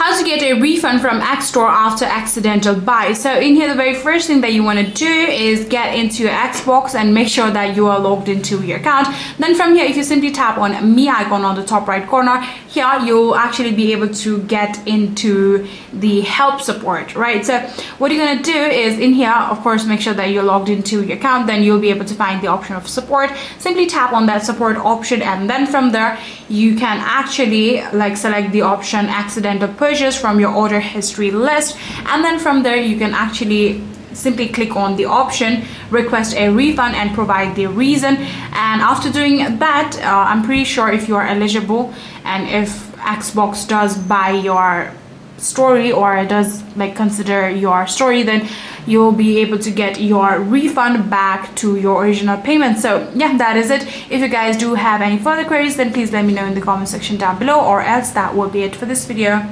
how to get a refund from X Store after accidental buy. So in here, the very first thing that you want to do is get into your Xbox and make sure that you are logged into your account. Then from here, if you simply tap on me icon on the top right corner, here you'll actually be able to get into the help support, right? So what you're going to do is in here, of course, make sure that you're logged into your account. Then you'll be able to find the option of support. Simply tap on that support option, and then from there you can actually select the option accidental purchase from your order history list, and then from there you can actually simply click on the option request a refund and provide the reason. And after doing that, I'm pretty sure if you are eligible and if Xbox does buy your story or does consider your story, then you'll be able to get your refund back to your original payment. So yeah, that is it. If you guys do have any further queries, then please let me know in the comment section down below, or else that will be it for this video.